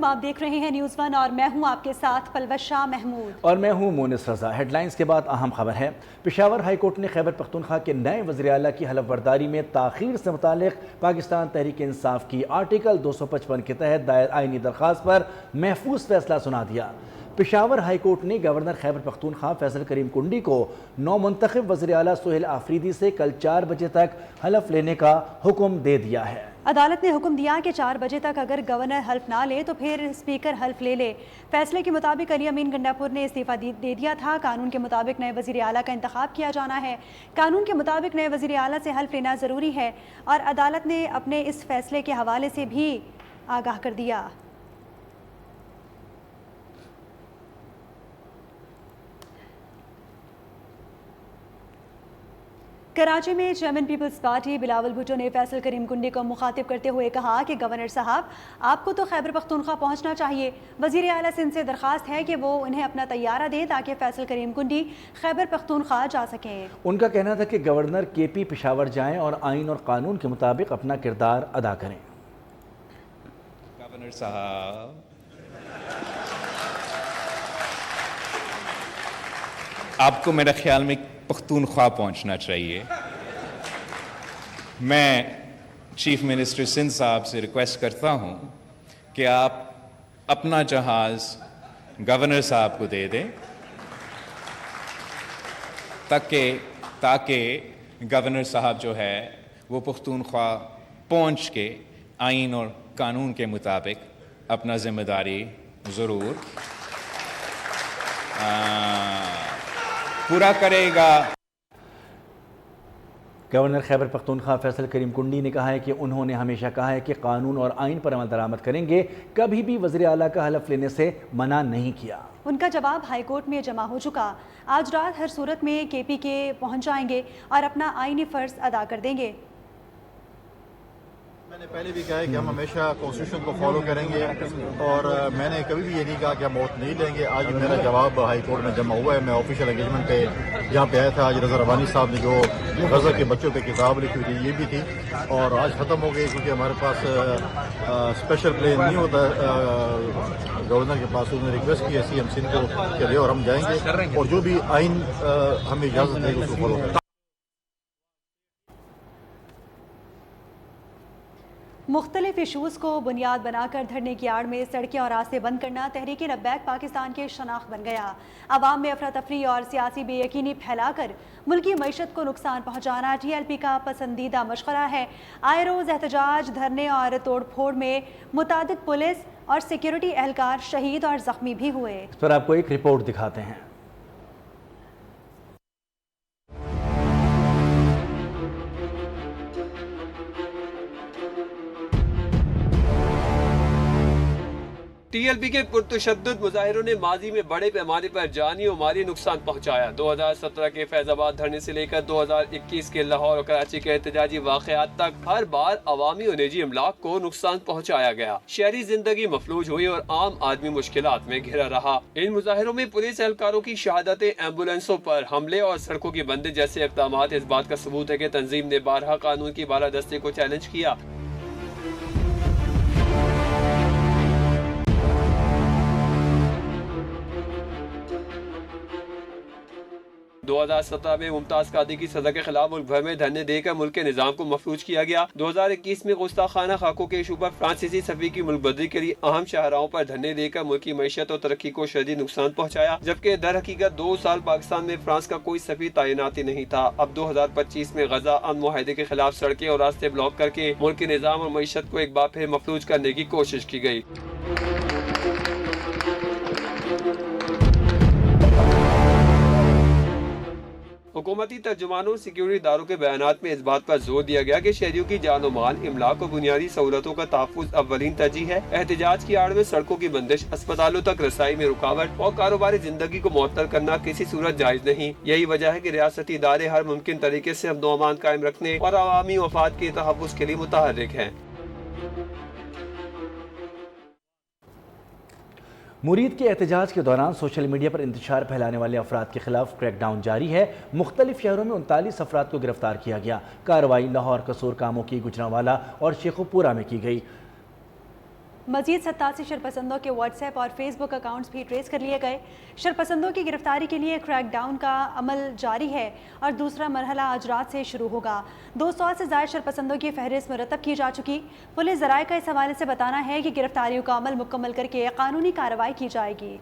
आप देख रहे हैं न्यूज़ वन और मैं हूं आपके साथ पलवशा महमूद और मैं हूं मोनिस रजा। हेडलाइंस के बाद अहम खबर है। पेशावर हाई कोर्ट ने खैबर पख्तूनख्वा के नए वज़ीर आला की हलफ बर्दारी में ताख़ीर से मुतालिक पाकिस्तान तहरीक इंसाफ की आर्टिकल 255 के तहत दायर आइनी दरख्वास्त पर महफूज फैसला सुना दिया। पेशावर हाई कोर्ट ने गवर्नर खैबर पख्तूनख्वा फैसल करीम कुंडी को नौमुंतखब वज़ीर आला सुहेल आफरीदी से कल 4 बजे तक हलफ लेने का हुक्म दे दिया है। अदालत ने हुक्म दिया कि 4 बजे तक अगर गवर्नर हल्फ ना ले तो फिर स्पीकर हल्फ ले ले। फैसले के मुताबिक अली अमीन गंडापुर ने इस्तीफा दे दिया था। कानून के मुताबिक नए वज़ीर आला का इंतखाब किया जाना है। कानून के मुताबिक नए वज़ीर आला से हल्फ लेना ज़रूरी है और अदालत ने अपने इस फैसले के हवाले से भी आगाह कर दिया। कराची में चेयरमैन पीपल्स पार्टी बिलावल भुट्टो ने फैसल करीम कुंडी को मुखातिब करते हुए कहा कि गवर्नर साहब, आपको तो खैबर पख्तूनख्वा पहुंचना चाहिए। वज़ीर आला से इनसे दरख्वास्त है कि वो उन्हें अपना तैयारा दें ताकि फैसल करीम कुंडी खैबर पख्तूनख्वा जा सकें। उनका कहना था कि गवर्नर केपी पेशावर जाएं और आइन और कानून के मुताबिक अपना किरदार अदा करें। गवर्नर साहब, आपको मेरे ख्याल में पख्तूनख्वा पहुंचना चाहिए। मैं चीफ मिनिस्टर सिंध साहब से रिक्वेस्ट करता हूं कि आप अपना जहाज़ गवर्नर साहब को दे दें ताकि गवर्नर साहब जो है वो पख्तूनख्वा पहुंच के आइन और कानून के मुताबिक अपना जिम्मेदारी ज़रूर पूरा करेगा। गवर्नर खैबर पख्तूनख्वा फैसल करीम कुंडी ने कहा है कि उन्होंने हमेशा कहा है कि कानून और आइन पर अमल दरामद करेंगे, कभी भी वज़ीर आला का हलफ लेने से मना नहीं किया। उनका जवाब हाई कोर्ट में जमा हो चुका। आज रात हर सूरत में केपी के पहुंच जाएंगे और अपना आइनी फ़र्ज अदा कर देंगे। मैंने पहले भी कहा है कि हम हमेशा कॉन्स्टिट्यूशन को फॉलो करेंगे और मैंने कभी भी ये नहीं कहा कि हम वोट नहीं लेंगे। आज मेरा जवाब हाई कोर्ट में जमा हुआ है। मैं ऑफिशियल एंगेजमेंट पे यहाँ पे आया था। आज रज़ा रवानी साहब ने जो गज़ल के बच्चों पे किताब लिखी हुई थी ये भी थी और आज ख़त्म हो गई क्योंकि हमारे पास स्पेशल प्लेन नहीं होता। गवर्नर के पास उन्होंने रिक्वेस्ट की CM सिंह को के लिए और हम जाएंगे और जो भी आइन हमें इजाज़त देगी उसको फॉलो करेंगे। मुख्तलिफ इशूज़ को बुनियाद बनाकर धरने की आड़ में सड़कें और रास्ते बंद करना तहरीक लब्बैक पाकिस्तान के शनाख्त बन गया। अवाम में अफरा तफरी और सियासी बेयकीनी फैलाकर मुल्की मईशत को नुकसान पहुँचाना TLP का पसंदीदा मशवरा है। आए रोज़ एहतजाज, धरने और तोड़ फोड़ में मुतादिद पुलिस और सिक्योरिटी एहलकार शहीद और ज़ख्मी भी हुए। इस पर आपको एक रिपोर्ट दिखाते हैं। TLP के पुरतशद्दुद मुजाहिरों ने माजी में बड़े पैमाने पर जानी और माली नुकसान पहुंचाया। 2017 के फैजाबाद धरने से लेकर 2021 के लाहौर और कराची के एहतजाजी वाक़यात तक हर बार अवामी और निजी अमलाक को नुकसान पहुंचाया गया। शहरी जिंदगी मफलूज हुई और आम आदमी मुश्किलात में घिरा रहा। इन मुजाहिरों में पुलिस एहलकारों की शहादतें, एम्बुलेंसों पर हमले और सड़कों की बंदी जैसे इक़दाम इस बात का सबूत है कि तंजीम ने बारहा कानून की बालादस्ती को चैलेंज किया। 2017 में मुमताज कादी की सजा के खिलाफ मुल्क भर में धरने देकर मुल्क के निजाम को मफलूज किया गया। 2021 में गुस्ताखाना खाकों के इशू पर फ्रांसीसी सफी की मुल्क बदली के लिए अहम शाहराहों पर धरने देकर मुल्क की मैशत और तरक्की को शदीद नुकसान पहुंचाया, जबकि दर हकीकत 2 साल पाकिस्तान में फ्रांस का कोई सफी तैनाती नहीं था। अब 2025 में गजा अमन मुआहदे के खिलाफ सड़कें और रास्ते ब्लॉक करके मुल्क के निजाम और मैशत को एक बार फिर मफलूज करने की कोशिश की गई। हुकूमती तर्जुमानों और सिक्योरिटी इदारों के बयानात में इस बात पर जोर दिया गया कि शहरियों की जान और माल, इमलाक और बुनियादी सहूलतों का तहफ़्फ़ुज़ अव्वलीन तरजीह है। एहतजाज की आड़ में सड़कों की बंदिश, अस्पतालों तक रसाई में रुकावट और कारोबारी जिंदगी को मुअत्तल करना किसी सूरत जायज नहीं। यही वजह है कि रियासती इदारे हर मुमकिन तरीके से अमन व अमान कायम रखने और अवामी मफाद के तहफ़्फ़ुज़ के लिए मुतहर्रिक है। मुरीद के एहतजाज के दौरान सोशल मीडिया पर इंतशार फैलाने वाले अफराद के खिलाफ क्रैकडाउन जारी है। मुख्तलिफ शहरों में 39 अफराद को गिरफ्तार किया गया। कार्रवाई लाहौर, कसूर, कामों की, गुजरांवाला और शेखोपुरा में की गई। मजीद 87 शरपसंदों के व्हाट्सएप और फेसबुक अकाउंट्स भी ट्रेस कर लिए गए। शरपसंदों की गिरफ्तारी के लिए क्रैकडाउन का अमल जारी है और दूसरा मरहला आज रात से शुरू होगा। 200 से ज़ायद शरपसंदों की फहरिस्त मुरतब की जा चुकी। पुलिस ज़राए का इस हवाले से बताना है कि गिरफ्तारियों का अमल मुकम्मल करके कानूनी कार्रवाई की जाएगी।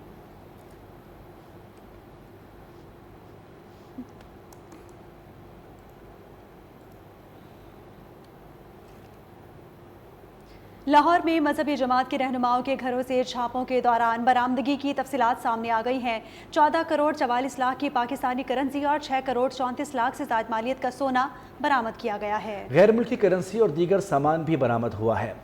लाहौर में मजहबी जमात के रहनुमाओं के घरों से छापों के दौरान बरामदगी की तफसीलात सामने आ गई हैं। 14 करोड़ 44 लाख की पाकिस्तानी करेंसी और 6 करोड़ 34 लाख से ज़ायद मालियत का सोना बरामद किया गया है। गैर मुल्की करेंसी और दीगर सामान भी बरामद हुआ है।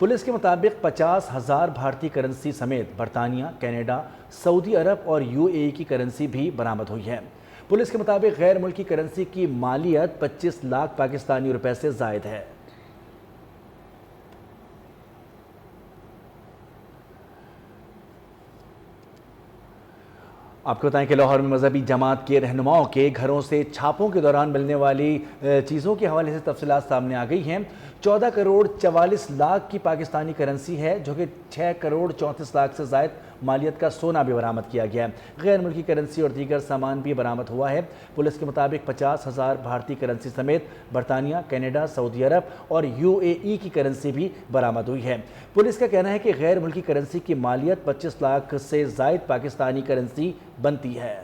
पुलिस के मुताबिक 50,000 भारतीय करेंसी समेत बरतानिया, कनाडा, सऊदी अरब और UAE की करेंसी भी बरामद हुई है। पुलिस के मुताबिक गैर मुल्की करेंसी की मालियत 25 लाख पाकिस्तानी रुपए से ज़ायद है। आपको बताएं कि लाहौर में मजहबी जमात के रहनुमाओं के घरों से छापों के दौरान मिलने वाली चीज़ों के हवाले से तफसीलात सामने आ गई हैं। 14 करोड़ 44 लाख की पाकिस्तानी करेंसी है, जो कि 6 करोड़ 34 लाख से ज़ायद मालियत का सोना भी बरामद किया गया है। गैर मुल्की करेंसी और दीगर सामान भी बरामद हुआ है। पुलिस के मुताबिक 50,000 भारतीय करेंसी समेत बरतानिया, कनाडा, सऊदी अरब और UAE की करेंसी भी बरामद हुई है। पुलिस का कहना है कि गैर मुल्की करेंसी की मालियत 25 लाख से ज़ायद पाकिस्तानी करेंसी बनती है।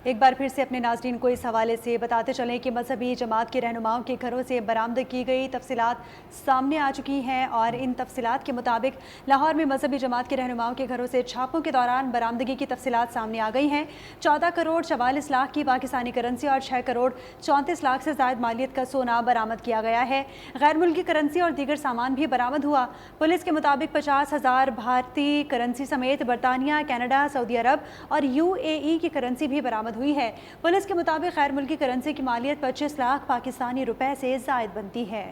एक बार फिर से अपने नाज़रीन को इस हवाले से बताते चलें कि मजहबी जमात के रहनुमाओं के घरों से बरामद की गई तफसीलात सामने आ चुकी हैं और इन तफसीलात के मुताबिक लाहौर में मजहबी जमात के रहनुमाओं के घरों से छापों के दौरान बरामदगी की तफसीलात सामने आ गई हैं। 14 करोड़ 44 लाख की पाकिस्तानी करेंसी और 6 करोड़ 34 लाख से ज़ायद मालियत का सोना बरामद किया गया है। गैर मुल्की करेंसी और दीगर सामान भी बरामद हुआ। पुलिस के मुताबिक 50,000 भारतीय करेंसी समेत बरतानिया, कनाडा, सऊदी अरब और UAE की करेंसी भी बरामद हुई है। पुलिस के मुताबिक गैर मुल्की करेंसी की मालियत 25 लाख पाकिस्तानी रुपए से ज़ायद बनती है।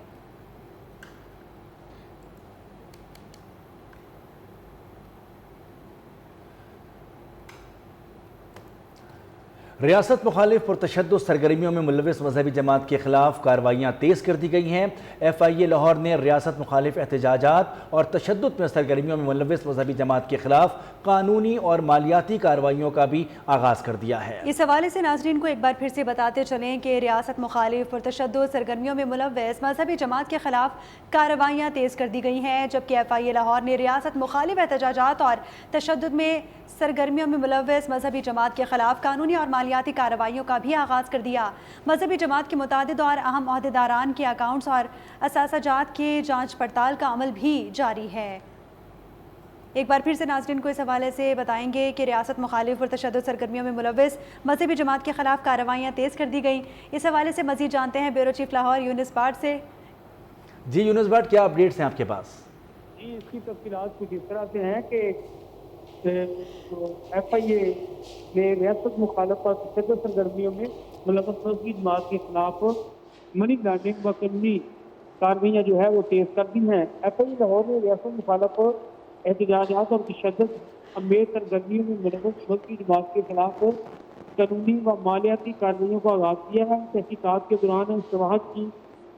रियासत मुखालिफ पुरतशद्दुद सरगर्मियों में मुलविस मजहबी जमात के खिलाफ कार्रवाइयाँ तेज़ कर दी गई हैं। FIA लाहौर ने रियासत मुखालिफ एहतजाजात और तशद्दुद में सरगर्मियों में मुलविस मजहबी जमात के खिलाफ कानूनी और मालियाती कार्रवाइयों का भी आगाज़ कर दिया है। इस हवाले से नाज़रीन को एक बार फिर से बताते चलें कि रियासत मुखालिफ पुरतशद्दुद सरगर्मियों में मुलविस मजहबी जमात के खिलाफ कार्रवाइयाँ तेज़ कर दी गई हैं, जबकि FIA लाहौर ने रियासत मुखालिफ एहतजाजात और तशद्दुद में सरगर्मियों में मुलविस मजहबी जमात के खिलाफ कानूनी और मालियाती कार्रवाइयों का भी आगाज़ कर दिया। मजहबी जमात के मुतादिद और अहम अहदेदारान के अकाउंट्स और असासाजात के जांच पड़ताल का अमल भी जारी है। एक बार फिर से नाज़रीन को इस हवाले से बताएंगे कि रियासत मुखालिफ और तशद्दुद सरगर्मियों में मुलविस मजहबी जमात के खिलाफ कार्रवाइयाँ तेज़ कर दी गई। इस हवाले से मज़ीद जानते हैं ब्यूरो चीफ लाहौर यूनुस बाट से। जी यूनुस बाट, क्या अपडेट्स हैं आपके पास? जी, इसकी तफसीलात कुछ इस तरह से हैं कि FIA ने रियासत मुखालफ और तशद्दुद सरगर्मियों में मुलविस मजहबी जमात के खिलाफ मनी लॉन्ड्रिंग व कानूनी कार्रवाइयाँ जो है वो तेज़ कर दी हैं। FIA लाहौर ने रियासत मुखालफ एहतजाजात और तशद्दुद अमेज सरगर्मियों में मुलविस मजहबी जमात के खिलाफ कानूनी व मालियाती कार्रवाइयों का आगाज़ किया है। तहकीकात के दौरान शवाहद की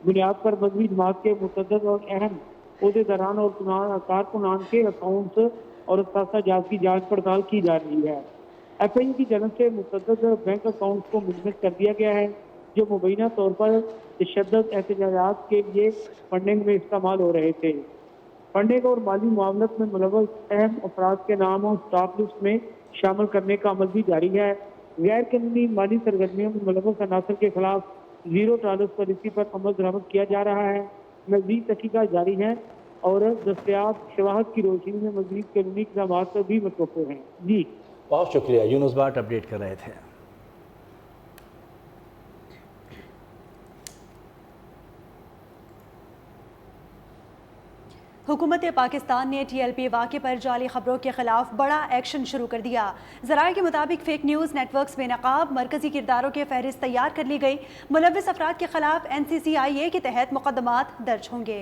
बुनियाद पर मजहबी जमात के मुतअद्दिद और अहम अहदेदारान और कारकुनान के अकाउंट्स और असासाजात की जांच पड़ताल की जा रही है। FIA की जानब से मुतअद्दिद बैंक अकाउंट्स को मुलतविस कर दिया गया है, जो मुबैना तौर पर तशद्दुद एहतजाजात के लिए फंडिंग में इस्तेमाल हो रहे थे। फंडिंग और माली मामलत में मुलविस अहम अफराद के नाम और स्टॉक लिस्ट में शामिल करने का अमल भी जारी है। गैर कानूनी माली सरगर्मियों में मुलविस अनासर के खिलाफ ज़ीरो टॉलरेंस पॉलिसी पर अमल दरामद किया जा रहा है। मज़ीद तहकीकात जारी हैं और दस्तयाब शवाहद की रोशनी में मज़ीद कानूनी इक़दामात भी मतवक़्क़ो हैं। जी बहुत शुक्रिया, यूनुस बाट अपडेट कर रहे थे। हुकूमत पाकिस्तान ने TLP वाक़े पर जाली खबरों के खिलाफ बड़ा एक्शन शुरू कर दिया। ज़राए के मुताबिक फेक न्यूज़ नेटवर्क्स में नकाब मरकज़ी किरदारों के फहरिस्त तैयार कर ली गई। मुलविस अफराद के खिलाफ NCCIA के तहत मुकदमात दर्ज होंगे।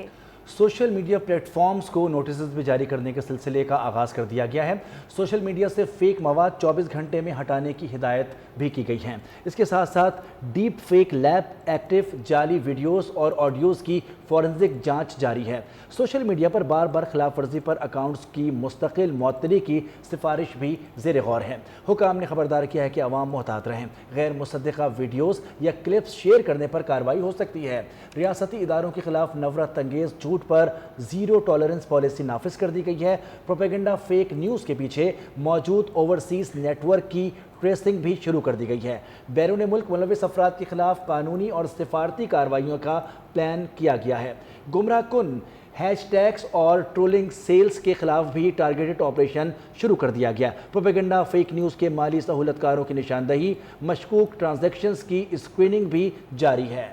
سوشل میڈیا پلیٹ فارمز کو نوٹسز بھی جاری کرنے کے سلسلے کا آغاز کر دیا گیا ہے۔ سوشل میڈیا سے فیک مواد 24 گھنٹے میں ہٹانے کی ہدایت بھی کی گئی ہے۔ اس کے ساتھ ساتھ ڈیپ فیک لیب ایکٹیو جعلی ویڈیوز اور آڈیوز کی فورنزک جانچ جاری ہے۔ سوشل میڈیا پر بار بار خلاف ورزی پر اکاؤنٹس کی مستقل معطلی کی سفارش بھی زیر غور ہے۔ حکام نے خبردار کیا ہے کہ عوام محتاط رہیں، غیر مصدقہ ویڈیوز یا کلپس شیئر کرنے پر کارروائی ہو سکتی ہے۔ ریاستی اداروں کے خلاف نفرت انگیز جھوٹ پر زیرو ٹالرنس پالیسی نافذ کر دی گئی ہے۔ پروپیگنڈا فیک نیوز کے پیچھے موجود اوورسیز نیٹ ورک کی ٹریسنگ بھی شروع کر دی گئی ہے۔ بیرون ملک ملوث افراد کے خلاف قانونی اور سفارتی کارروائیوں کا پلان کیا گیا ہے۔ گمراہ کن ہیش ٹیگز اور ٹرولنگ سیلز کے خلاف بھی ٹارگیٹڈ آپریشن شروع کر دیا گیا۔ پروپیگنڈا فیک نیوز کے مالی سہولت کاروں کی نشاندہی، مشکوک ٹرانزیکشنز کی اسکریننگ بھی جاری ہے۔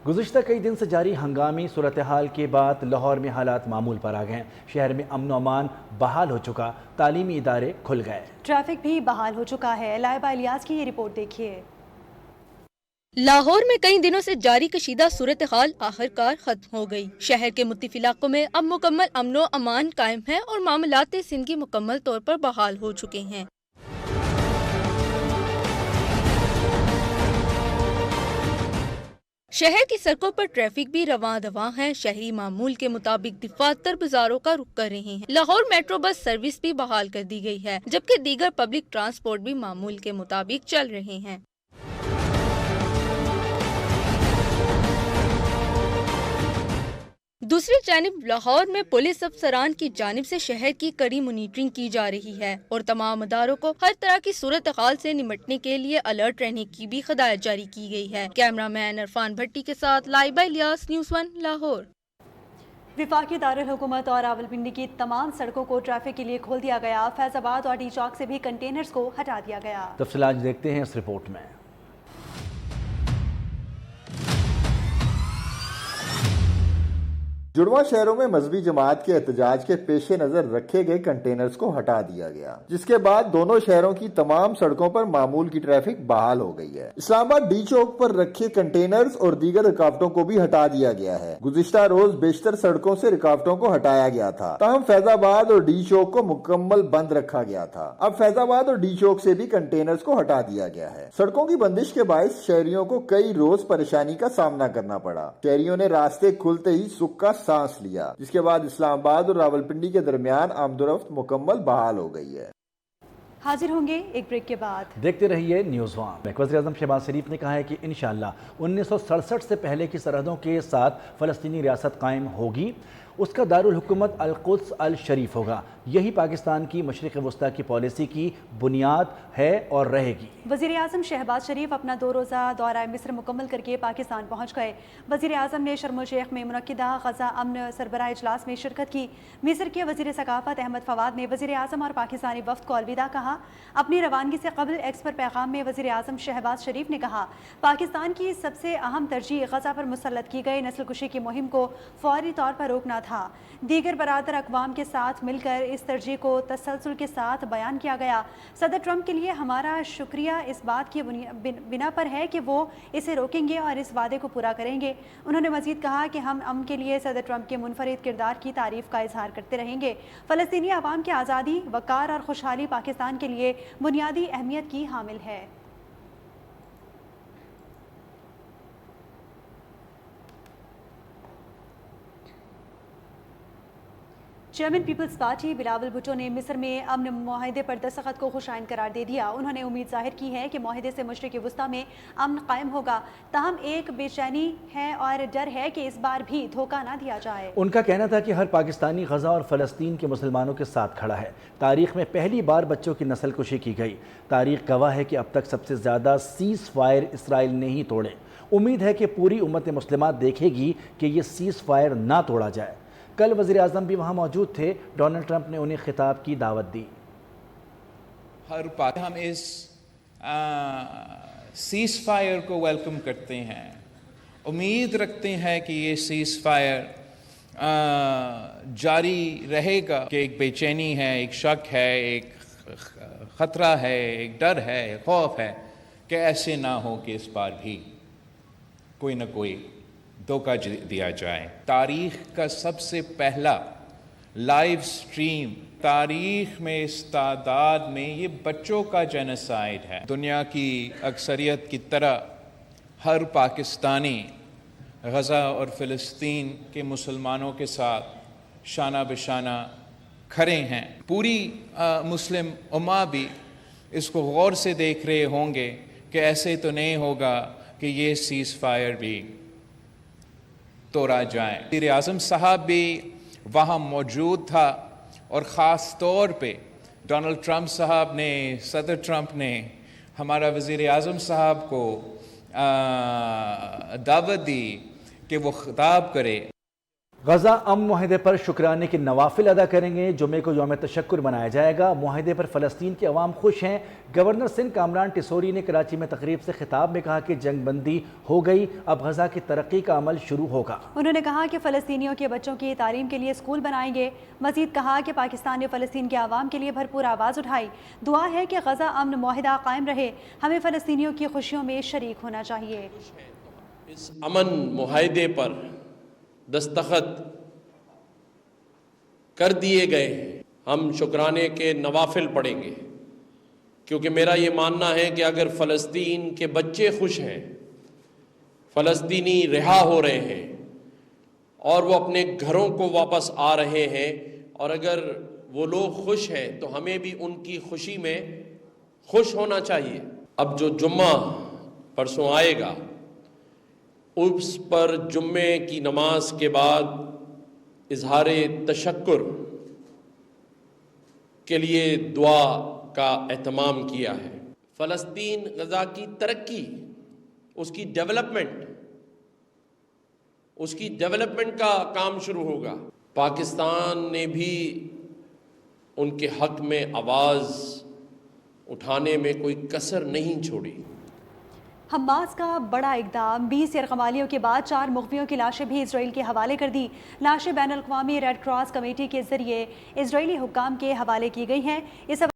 گزشتہ کئی دن سے جاری ہنگامی صورتحال کے بعد لاہور میں حالات معمول پر آ گئے ہیں۔ شہر میں امن و امان بحال ہو چکا، تعلیمی ادارے کھل گئے، ٹریفک بھی بحال ہو چکا ہے۔ لائبہ الیاس کی یہ رپورٹ دیکھیے۔ لاہور میں کئی دنوں سے جاری کشیدہ صورتحال آخرکار ختم ہو گئی۔ شہر کے مختلف علاقوں میں اب مکمل امن و امان قائم ہے اور معاملات زندگی مکمل طور پر بحال ہو چکے ہیں۔ شہر کی سڑکوں پر ٹریفک بھی رواں دواں ہے۔ شہری معمول کے مطابق دفاتر بازاروں کا رخ کر رہے ہیں۔ لاہور میٹرو بس سروس بھی بحال کر دی گئی ہے، جبکہ دیگر پبلک ٹرانسپورٹ بھی معمول کے مطابق چل رہے ہیں۔ دوسری جانب لاہور میں پولیس افسران کی جانب سے شہر کی کڑی مانیٹرنگ کی جا رہی ہے اور تمام اداروں کو ہر طرح کی صورتحال سے نمٹنے کے لیے الرٹ رہنے کی بھی ہدایت جاری کی گئی ہے۔ کیمرہ مین عرفان بھٹی کے ساتھ لائبہ الیاس، نیوز 1 لاہور۔ وفاقی دارالحکومت اور راولپنڈی کی تمام سڑکوں کو ٹریفک کے لیے کھول دیا گیا۔ فیض آباد اور ڈی چوک سے بھی کنٹینرز کو ہٹا دیا گیا۔ تفصیلات دیکھتے ہیں اس رپورٹ میں۔ جڑواں شہروں میں مذہبی جماعت کے احتجاج کے پیش نظر رکھے گئے کنٹینرز کو ہٹا دیا گیا، جس کے بعد دونوں شہروں کی تمام سڑکوں پر معمول کی ٹریفک بحال ہو گئی ہے۔ اسلام آباد ڈی چوک پر رکھے کنٹینرز اور دیگر رکاوٹوں کو بھی ہٹا دیا گیا ہے۔ گزشتہ روز بیشتر سڑکوں سے رکاوٹوں کو ہٹایا گیا تھا، تاہم فیض آباد اور ڈی چوک کو مکمل بند رکھا گیا تھا۔ اب فیض آباد اور ڈی چوک سے بھی کنٹینرز کو ہٹا دیا گیا ہے۔ سڑکوں کی بندش کے باعث شہریوں کو کئی روز پریشانی کا سامنا کرنا پڑا۔ شہریوں نے راستے کھلتے ہی سکھ کا سانس لیا، جس کے بعد اسلام آباد اور راولپنڈی کے درمیان آمد و رفت مکمل بحال ہو گئی ہے۔ حاضر ہوں گے ایک بریک کے بعد۔ دیکھتے رہیے نیوز 1۔ وزیر اعظم شہباز شریف نے کہا ہے کہ انشاءاللہ 1967 سے پہلے کی سرحدوں کے ساتھ فلسطینی ریاست قائم ہوگی، اس کا دارالحکومت القدس الشریف ہوگا۔ یہی پاکستان کی مشرق وسطیٰ کی پالیسی کی بنیاد ہے اور رہے گی۔ وزیر اعظم شہباز شریف اپنا 2 روزہ دورہ مصر مکمل کر کے پاکستان پہنچ گئے۔ وزیر اعظم نے شرم الشیخ میں منعقدہ غزہ امن سربراہ اجلاس میں شرکت کی۔ مصر کے وزیر ثقافت احمد فواد نے وزیر اعظم اور پاکستانی وفد کو الوداع کہا۔ اپنی روانگی سے قبل ایکس پر پیغام میں وزیر اعظم شہباز شریف نے کہا، پاکستان کی سب سے اہم ترجیح غزہ پر مسلط کی گئی نسل کشی کی مہم کو فوری طور پر روکنا تھا۔ دیگر برادر اقوام کے ساتھ مل کر اس ترجیح کو تسلسل کے ساتھ بیان کیا گیا۔ صدر ٹرمپ کے لیے ہمارا شکریہ اس بات کی بنا پر ہے کہ وہ اسے روکیں گے اور اس وعدے کو پورا کریں گے۔ انہوں نے مزید کہا کہ ہم امن کے لیے صدر ٹرمپ کے منفرد کردار کی تعریف کا اظہار کرتے رہیں گے۔ فلسطینی عوام کی آزادی، وقار اور خوشحالی پاکستان کے لیے بنیادی اہمیت کی حامل ہے۔ چیئرمین پیپلز پارٹی بلاول بھٹو نے مصر میں امن معاہدے پر دستخط کو خوش آئند قرار دے دیا۔ انہوں نے امید ظاہر کی ہے کہ معاہدے سے مشرق وسطیٰ میں امن قائم ہوگا، تاہم ایک بے چینی ہے اور ڈر ہے کہ اس بار بھی دھوکہ نہ دیا جائے۔ ان کا کہنا تھا کہ ہر پاکستانی غزہ اور فلسطین کے مسلمانوں کے ساتھ کھڑا ہے۔ تاریخ میں پہلی بار بچوں کی نسل کشی کی گئی۔ تاریخ گواہ ہے کہ اب تک سب سے زیادہ سیز فائر اسرائیل نے ہی توڑے۔ امید ہے کہ پوری امت مسلمہ دیکھے گی کہ یہ سیز فائر نہ توڑا جائے۔ کل وزیر اعظم بھی وہاں موجود تھے۔ ڈونلڈ ٹرمپ نے انہیں خطاب کی دعوت دی۔ ہم اس سیز فائر کو ویلکم کرتے ہیں، امید رکھتے ہیں کہ یہ سیز فائر جاری رہے گا، کہ ایک بے چینی ہے، ایک شک ہے، ایک خطرہ ہے، ایک ڈر ہے، ایک خوف ہے کہ ایسے نہ ہو کہ اس بار بھی کوئی نہ کوئی دھوکہ دیا جائے۔ تاریخ کا سب سے پہلا لائیو سٹریم تاریخ میں اس تعداد میں یہ بچوں کا جینوسائیڈ ہے۔ دنیا کی اکثریت کی طرح ہر پاکستانی غزہ اور فلسطین کے مسلمانوں کے ساتھ شانہ بشانہ کھڑے ہیں۔ پوری مسلم امہ بھی اس کو غور سے دیکھ رہے ہوں گے کہ ایسے تو نہیں ہوگا کہ یہ سیز فائر بھی توڑا جائے۔ وزیر اعظم صاحب بھی وہاں موجود تھا اور خاص طور پہ ڈونلڈ ٹرمپ صاحب نے، صدر ٹرمپ نے ہمارا وزیر اعظم صاحب کو دعوت دی کہ وہ خطاب کرے۔ غزہ امن معاہدے پر شکرانے کے نوافل ادا کریں گے۔ جمعے کو یوم تشکر منایا جائے گا۔ معاہدے پر فلسطین کے عوام خوش ہیں۔ گورنر سندھ کامران ٹیسوری نے کراچی میں تقریب سے خطاب میں کہا کہ جنگ بندی ہو گئی، اب غزہ کی ترقی کا عمل شروع ہوگا۔ انہوں نے کہا کہ فلسطینیوں کے بچوں کی تعلیم کے لیے اسکول بنائیں گے۔ مزید کہا کہ پاکستان نے فلسطین کے عوام کے لیے بھرپور آواز اٹھائی۔ دعا ہے کہ غزہ امن معاہدہ قائم رہے، ہمیں فلسطینیوں کی خوشیوں میں شریک ہونا چاہیے۔ اس امن معاہدے پر دستخط کر دیے گئے ہیں، ہم شکرانے کے نوافل پڑھیں گے، کیونکہ میرا یہ ماننا ہے کہ اگر فلسطین کے بچے خوش ہیں، فلسطینی رہا ہو رہے ہیں اور وہ اپنے گھروں کو واپس آ رہے ہیں، اور اگر وہ لوگ خوش ہیں تو ہمیں بھی ان کی خوشی میں خوش ہونا چاہیے۔ اب جو جمعہ پرسوں آئے گا، اس پر جمعے کی نماز کے بعد اظہار تشکر کے لیے دعا کا اہتمام کیا ہے۔ فلسطین غزہ کی ترقی، اس کی ڈیولپمنٹ کا کام شروع ہوگا۔ پاکستان نے بھی ان کے حق میں آواز اٹھانے میں کوئی کسر نہیں چھوڑی۔ حماس کا بڑا اقدام، 20 یرغمالیوں کے بعد 4 مغویوں کی لاشیں بھی اسرائیل کے حوالے کر دی۔ لاشیں بین الاقوامی ریڈ کراس کمیٹی کے ذریعے اسرائیلی حکام کے حوالے کی گئی ہیں۔ اس